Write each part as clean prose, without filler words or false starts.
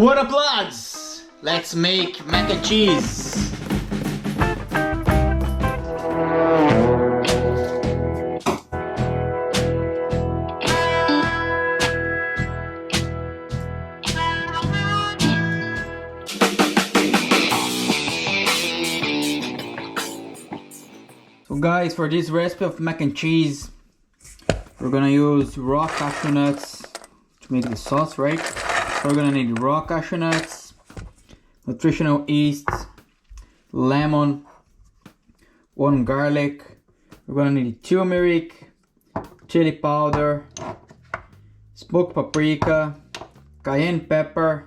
What up, lads? Let's make mac and cheese. So guys, for this recipe of mac and cheese, we're gonna use raw cashew nuts to make the sauce, right? So we're gonna need raw cashew nuts, nutritional yeast, lemon, 1 garlic. We're gonna need turmeric, chili powder, smoked paprika, cayenne pepper,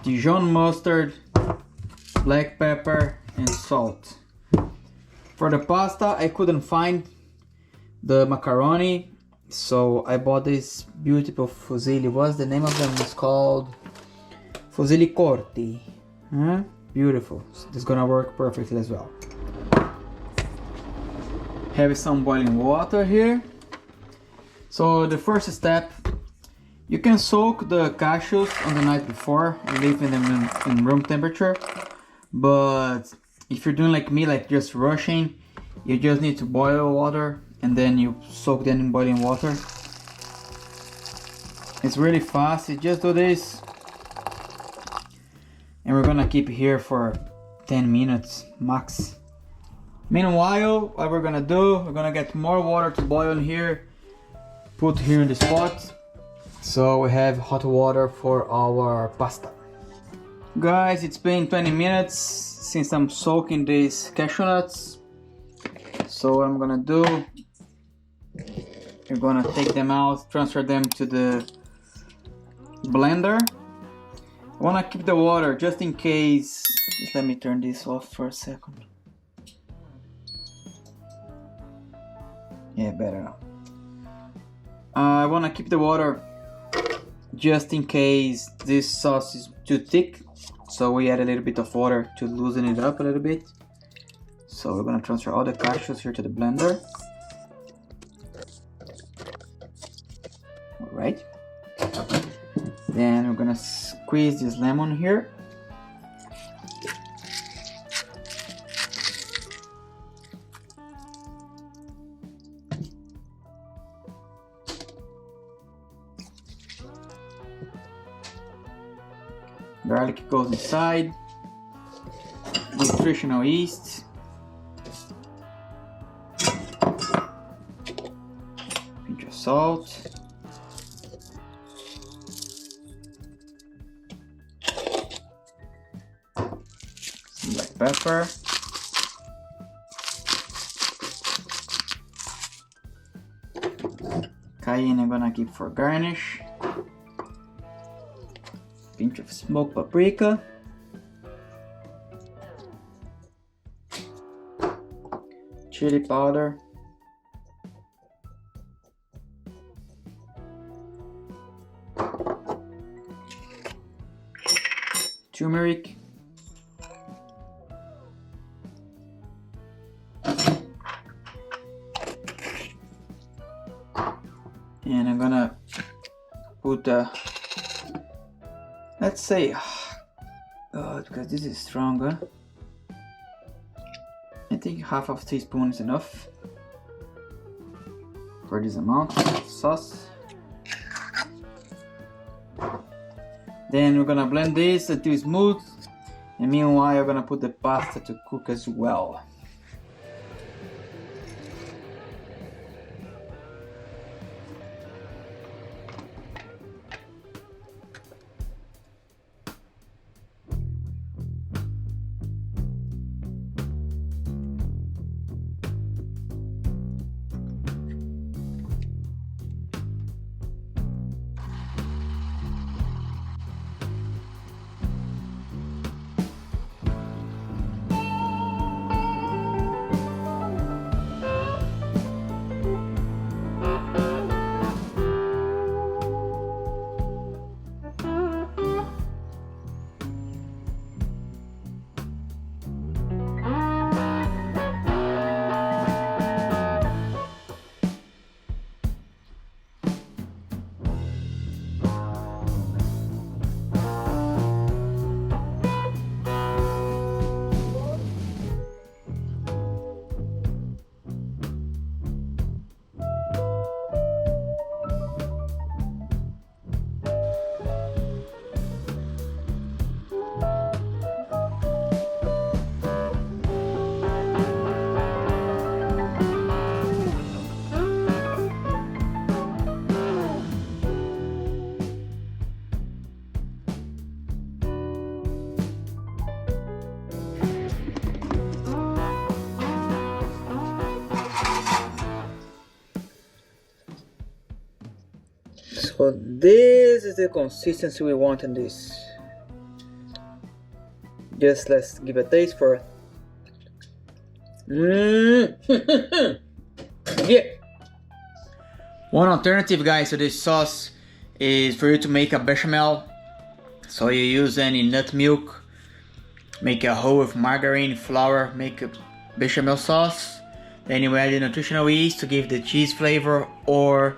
Dijon mustard, black pepper, and salt. For the pasta, I couldn't find the macaroni, so I bought this beautiful fusilli. What's the name of them? It's called fusilli corti. Beautiful. So this is gonna work perfectly as well. Have some boiling water here. So the first step, you can soak the cashews on the night before and leave them in room temperature. But if you're doing like me, like just rushing, you just need to boil water and then you soak them in boiling water. It's really fast. You just do this and we're gonna keep it here for 10 minutes max. Meanwhile, what we're gonna do, we're gonna get more water to boil in here, put here in the spot, so we have hot water for our pasta. Guys, it's been 20 minutes since I'm soaking these cashew nuts. So what I'm gonna do, you're gonna take them out, transfer them to the blender. I wanna keep the water just in case. Just let me turn this off for a second. Yeah, better now. I wanna keep the water just in case this sauce is too thick. So we add a little bit of water to loosen it up a little bit. So we're gonna transfer all the cashews here to the blender. All right. Then we're gonna squeeze this lemon here. Garlic goes inside. Nutritional yeast. Pinch of salt. Some black pepper. Cayenne I'm gonna keep for garnish. Pinch of smoked paprika. Chili powder. Turmeric. And I'm gonna put let's say, because this is stronger, I think half of teaspoon is enough for this amount of sauce. Then we're gonna blend this until smooth, and meanwhile we're gonna put the pasta to cook as well. So this is the consistency we want in this. Just let's give a taste for it. Yeah. One alternative, guys, to this sauce is for you to make a bechamel. So you use any nut milk, make a whole with margarine, flour, make a bechamel sauce. Then you add the nutritional yeast to give the cheese flavor, or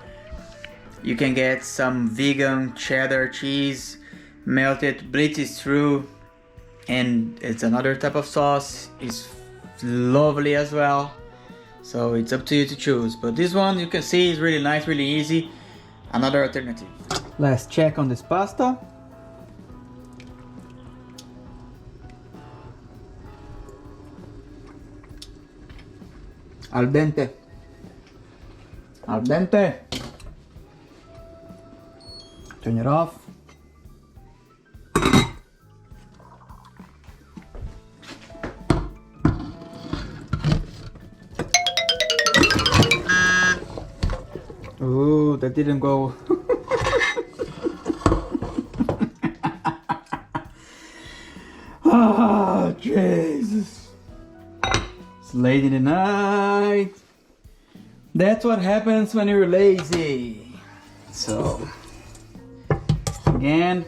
you can get some vegan cheddar cheese, melt it, blitz it through, and it's another type of sauce. It's lovely as well. So it's up to you to choose. But this one, you can see, is really nice, really easy. Another alternative. Let's check on this pasta. Al dente. Al dente. Turn it off. Ooh, that didn't go. Ah, Jesus. It's late in the night. That's what happens when you're lazy. So, again.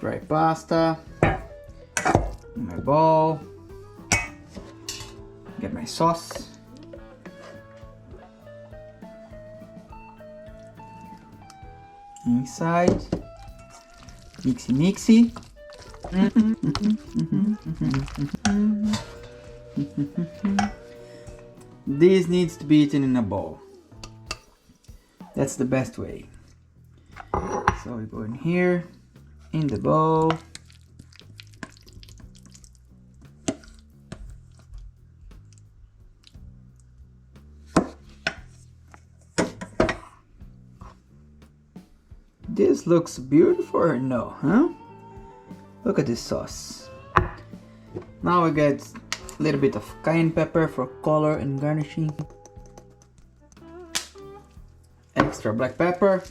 Dry pasta in my bowl. Get my sauce. Inside. Mixy mixy. This needs to be eaten in a bowl. That's the best way. So we go in here. In the bowl. This looks beautiful or no, huh? Look at this sauce. Now we get a little bit of cayenne pepper for color and garnishing. Extra black pepper.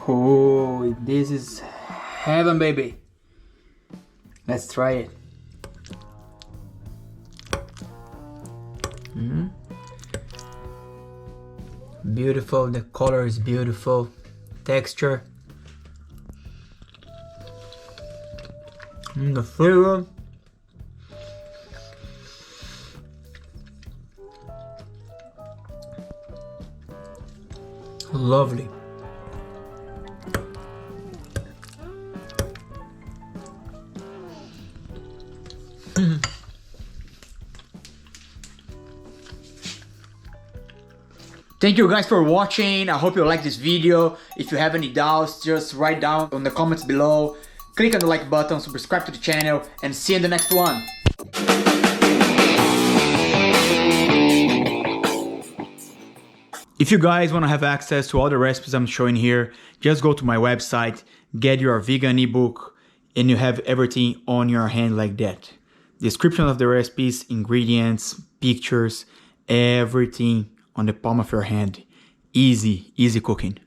Oh, this is heaven, baby. Let's try it. Beautiful, the color is beautiful. Texture. The flavor. Lovely. Thank you guys for watching. I hope you like this video. If you have any doubts, just write down on the comments below. Click on the like button, subscribe to the channel, and see you in the next one. If you guys want to have access to all the recipes I'm showing here, just go to my website, get your vegan ebook, and you have everything on your hand like that. Description of the recipes, ingredients, pictures, everything on the palm of your hand. Easy, easy cooking.